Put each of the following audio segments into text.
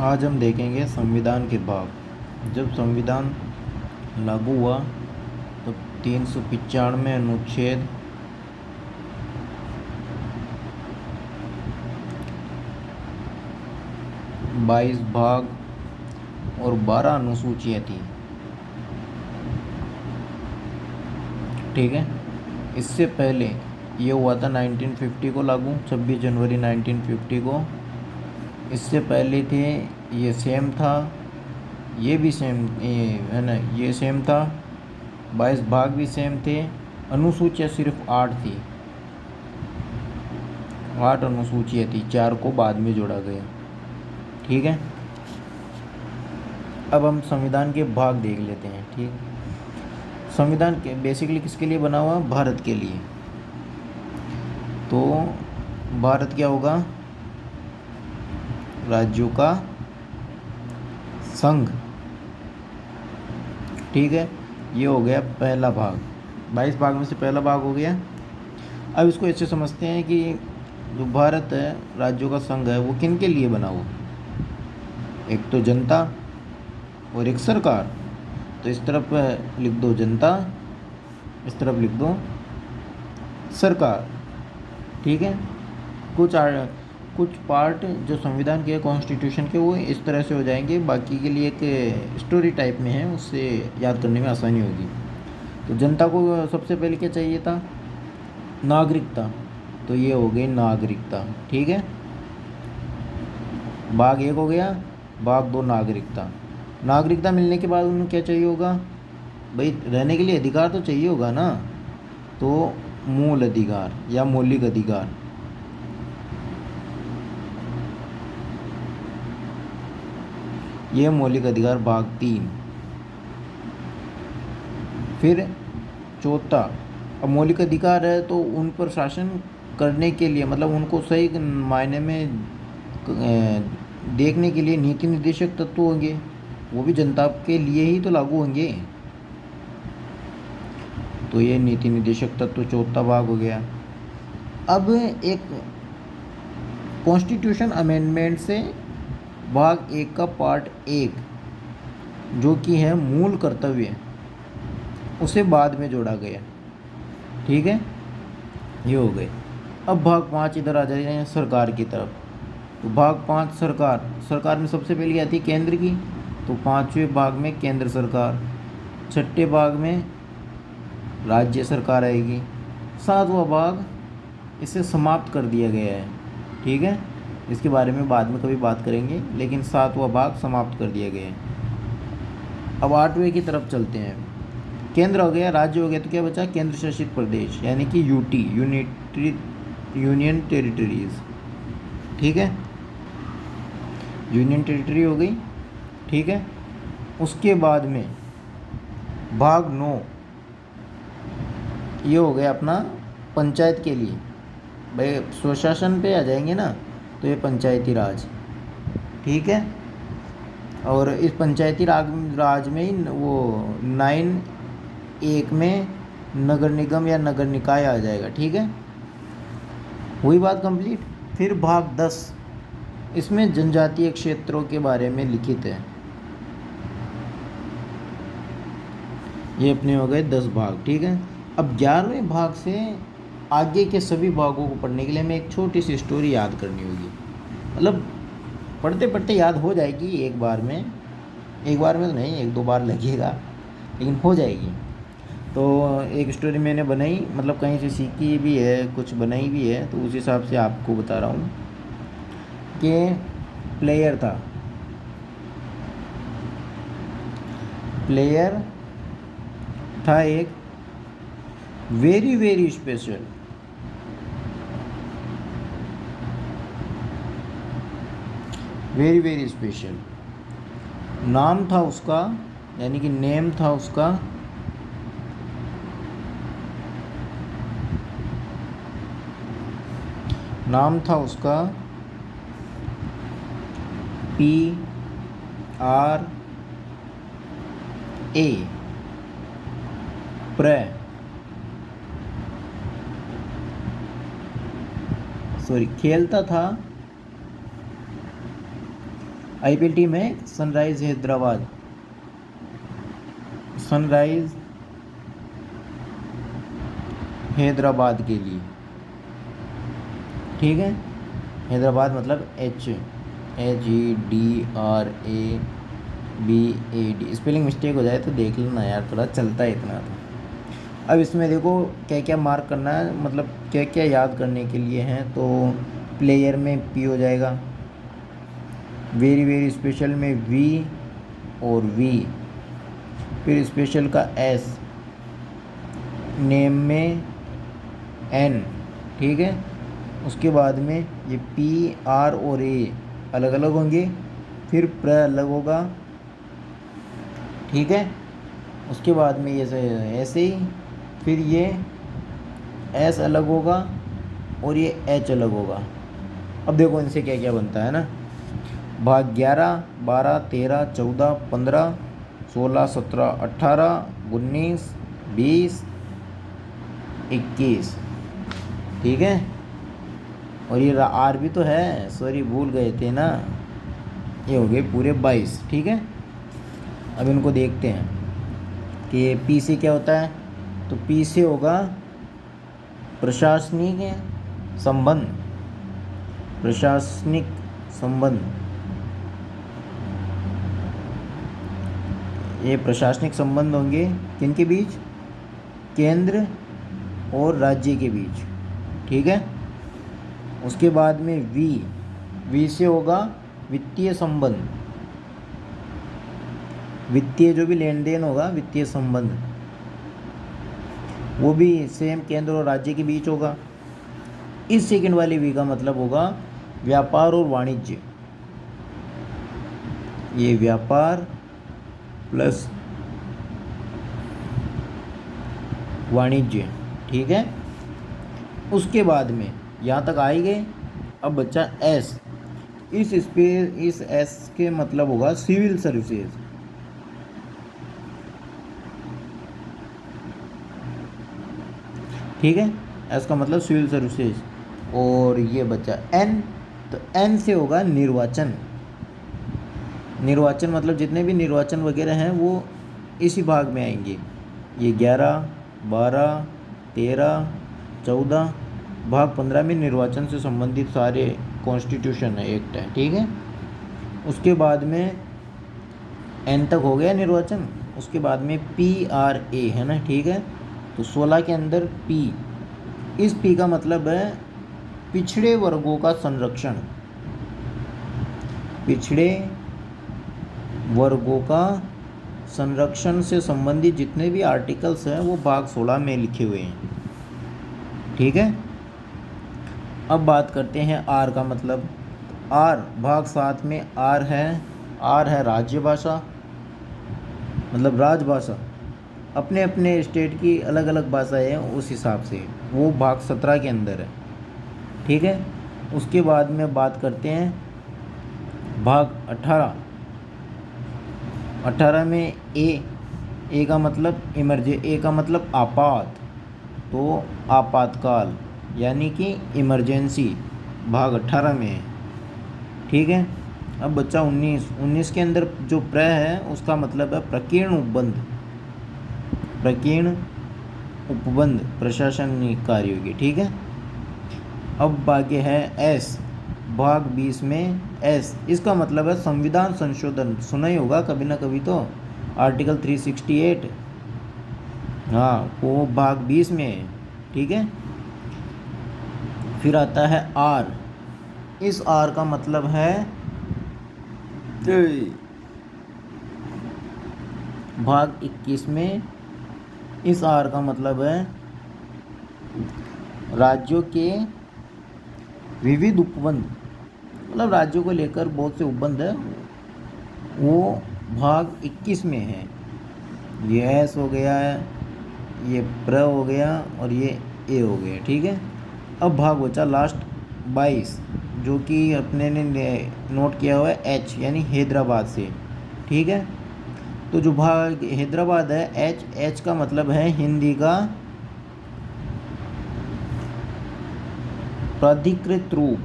आज हम देखेंगे संविधान के भाग। जब संविधान लागू हुआ तो 395 अनुच्छेद, 22 भाग और 12 अनुसूचियाँ थी। ठीक है, इससे पहले ये हुआ था 1950 को लागू, 26 जनवरी 1950 को। इससे पहले थे, ये सेम था, ये भी सेम है ना, ये सेम था, 22 भाग भी सेम थे। अनुसूचियाँ सिर्फ 8 थी, 8 अनुसूचियाँ थी, 4 को बाद में जोड़ा गया। ठीक है, अब हम संविधान के भाग देख लेते हैं। ठीक, संविधान के बेसिकली किसके लिए बना हुआ? भारत के लिए। तो भारत क्या होगा? राज्यों का संघ। ठीक है, ये हो गया पहला भाग, 22 भाग में से पहला भाग हो गया। अब इसको ऐसे समझते हैं कि जो भारत है, राज्यों का संघ है, वो किन के लिए बना हुआ? एक तो जनता और एक सरकार। तो इस तरफ लिख दो जनता, इस तरफ लिख दो सरकार। ठीक है, कुछ पार्ट जो संविधान के, कॉन्स्टिट्यूशन के, वो इस तरह से हो जाएंगे। बाकी के लिए एक स्टोरी टाइप में है, उससे याद करने में आसानी होगी। तो जनता को सबसे पहले क्या चाहिए था? नागरिकता। तो ये हो गई नागरिकता। ठीक है, भाग 1 हो गया। भाग 2 नागरिकता। नागरिकता मिलने के बाद उन्हें क्या चाहिए होगा? भाई रहने के लिए अधिकार तो चाहिए होगा ना। तो मूल अधिकार या मौलिक अधिकार। ये मौलिक अधिकार भाग 3। फिर चौथा, अब मौलिक अधिकार है तो उन पर शासन करने के लिए, मतलब उनको सही मायने में देखने के लिए नीति निर्देशक तत्व होंगे, वो भी जनता के लिए ही तो लागू होंगे। तो ये नीति निर्देशक तत्व चौथा भाग हो गया। अब एक कॉन्स्टिट्यूशन अमेंडमेंट से भाग 1 का पार्ट 1 जो कि है मूल कर्तव्य, उसे बाद में जोड़ा गया। ठीक है, ये हो गए। अब भाग 5 इधर आ जाए सरकार की तरफ। तो भाग 5 सरकार। सरकार में सबसे पहले आती है केंद्र की, तो 5वें भाग में केंद्र सरकार। 6ठे भाग में राज्य सरकार आएगी। 7वां भाग इसे समाप्त कर दिया गया है। ठीक है, इसके बारे में बाद में कभी बात करेंगे, लेकिन 7वां भाग समाप्त कर दिया गया है। अब 8वें की तरफ चलते हैं। केंद्र हो गया, राज्य हो गया, तो क्या बचा? केंद्र शासित प्रदेश, यानी कि यूटी, यूनियन टेरिटरीज। ठीक है, यूनियन टेरिटरी हो गई। ठीक है, उसके बाद में भाग 9 ये हो गया अपना पंचायत के लिए। भाई स्वशासन पे आ जाएंगे ना, तो ये पंचायती राज। ठीक है, और इस पंचायती राज में ही वो 9(1) में नगर निगम या नगर निकाय आ जाएगा। ठीक है, हुई बात कंप्लीट। फिर भाग 10, इसमें जनजातीय क्षेत्रों के बारे में लिखित है। ये अपने हो गए 10 भाग। ठीक है, अब 11वें भाग से आगे के सभी भागों को पढ़ने के लिए हमें एक छोटी सी स्टोरी याद करनी होगी। मतलब पढ़ते पढ़ते याद हो जाएगी एक बार में तो नहीं, 1-2 बार लगेगा, लेकिन हो जाएगी। तो एक स्टोरी मैंने बनाई, मतलब कहीं से सीखी भी है, कुछ बनाई भी है, तो उस हिसाब से आपको बता रहा हूँ कि प्लेयर था एक very very special. Very very special नाम था उसका, यानी कि नेम था उसका नाम था उसका PRA, खेलता था आईपीएल टीम है सनराइज हैदराबाद, सनराइज हैदराबाद के लिए, ठीक है। हैदराबाद मतलब HEDRABAD, स्पेलिंग मिस्टेक हो जाए तो देख लेना यार, थोड़ा चलता है इतना तो। अब इसमें देखो क्या क्या मार्क करना है, मतलब क्या क्या याद करने के लिए हैं। तो प्लेयर में P हो जाएगा, वेरी वेरी स्पेशल में V और V, फिर स्पेशल का S, नेम में N, ठीक है। उसके बाद में ये P R और A अलग अलग होंगे, फिर प्र अलग होगा, ठीक है। उसके बाद में ये ऐसे ही, फिर ये S अलग होगा और ये H अलग होगा। अब देखो इनसे क्या क्या बनता है ना, भाग 11, 12, 13, 14, 15, 16, 17, 18, 19, 20, 21, ठीक है। और ये R भी तो है, सॉरी भूल गए थे ना, ये हो गए पूरे 22, ठीक है। अब इनको देखते हैं कि P से क्या होता है। तो P से होगा प्रशासनिक संबंध, प्रशासनिक संबंध, ये प्रशासनिक संबंध होंगे किनके बीच, केंद्र और राज्य के बीच, ठीक है। उसके बाद में V से होगा वित्तीय संबंध, वित्तीय जो भी लेन देन होगा, वित्तीय संबंध, वो भी सेम केंद्र और राज्य के बीच होगा। इस सेकंड वाले V का मतलब होगा व्यापार और वाणिज्य, ये व्यापार प्लस वाणिज्य, ठीक है। उसके बाद में यहाँ तक आ ही गए। अब बच्चा S, इस S के मतलब होगा सिविल सर्विसेज, ठीक है। S का मतलब सिविल सर्विसेज। और ये बच्चा N, तो N से होगा निर्वाचन, निर्वाचन मतलब जितने भी निर्वाचन वगैरह हैं वो इसी भाग में आएंगे। ये 11, 12, 13, 14, भाग 15 में निर्वाचन से संबंधित सारे कॉन्स्टिट्यूशन है, एक्ट है, ठीक है। उसके बाद में N तक हो गया निर्वाचन। उसके बाद में PRA है ना, ठीक है। तो 16 के अंदर P, इस P का मतलब है पिछड़े वर्गों का संरक्षण, पिछड़े वर्गों का संरक्षण से संबंधित जितने भी आर्टिकल्स हैं वो भाग 16 में लिखे हुए हैं, ठीक है। अब बात करते हैं R का मतलब। R भाग 7 में R है राज्य भाषा, मतलब राजभाषा, अपने अपने स्टेट की अलग अलग भाषाएं हैं, उस हिसाब से वो भाग 17 के अंदर है, ठीक है। उसके बाद में बात करते हैं भाग 18 में ए का मतलब ए का मतलब आपात, तो आपातकाल यानी कि इमरजेंसी भाग 18 में है, ठीक है। अब बच्चा 19 के अंदर जो प्र है उसका मतलब है प्रकीर्ण उपबंध, प्रकीर्ण उपबंध प्रशासनिक कार्यों की, ठीक है। अब बाकी है S, भाग 20 में S, इसका मतलब है संविधान संशोधन, सुना ही होगा कभी ना कभी तो, आर्टिकल 368, हाँ वो भाग 20 में है, ठीक है। फिर आता है R, इस R का मतलब है भाग 21 में, इस R का मतलब है राज्यों के विविध उपबंध, मतलब राज्यों को लेकर बहुत से उपबंध है, वो भाग 21 में है। ये S हो गया है, ये प्र हो गया और ये A हो गया, ठीक है। अब भाग बचा लास्ट 22, जो कि अपने ने नोट किया हुआ है H यानी हैदराबाद से, ठीक है। तो जो भाग हैदराबाद है H का मतलब है हिंदी का प्राधिकृत रूप,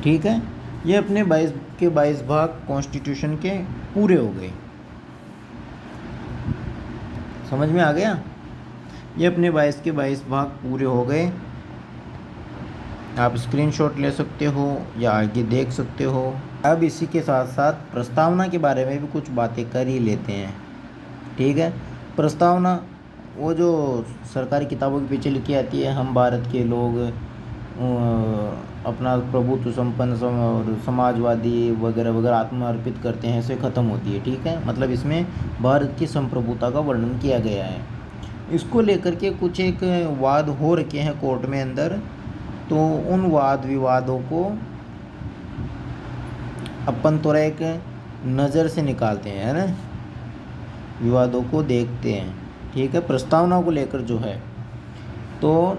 ठीक है, ये अपने 22 के 22 भाग कॉन्स्टिट्यूशन के पूरे हो गए। समझ में आ गया? ये अपने 22 के 22 भाग पूरे हो गए। आप स्क्रीनशॉट ले सकते हो या आगे देख सकते हो। अब इसी के साथ साथ प्रस्तावना के बारे में भी कुछ बातें कर ही लेते हैं। ठीक है, प्रस्तावना वो जो सरकारी किताबों के पीछे लिखी आती है, हम भारत के लोग अपना प्रभुत्व संपन्न और समाजवादी वगैरह वगैरह आत्मर्पित करते हैं, ऐसे ख़त्म होती है। ठीक है, मतलब इसमें भारत की संप्रभुता का वर्णन किया गया है। इसको लेकर के कुछ एक वाद हो रखे हैं कोर्ट में अंदर, तो उन वाद विवादों को अपन थोड़ा एक नज़र से निकालते हैं, है ना, विवादों को देखते हैं। ठीक है, प्रस्तावना को लेकर जो है, तो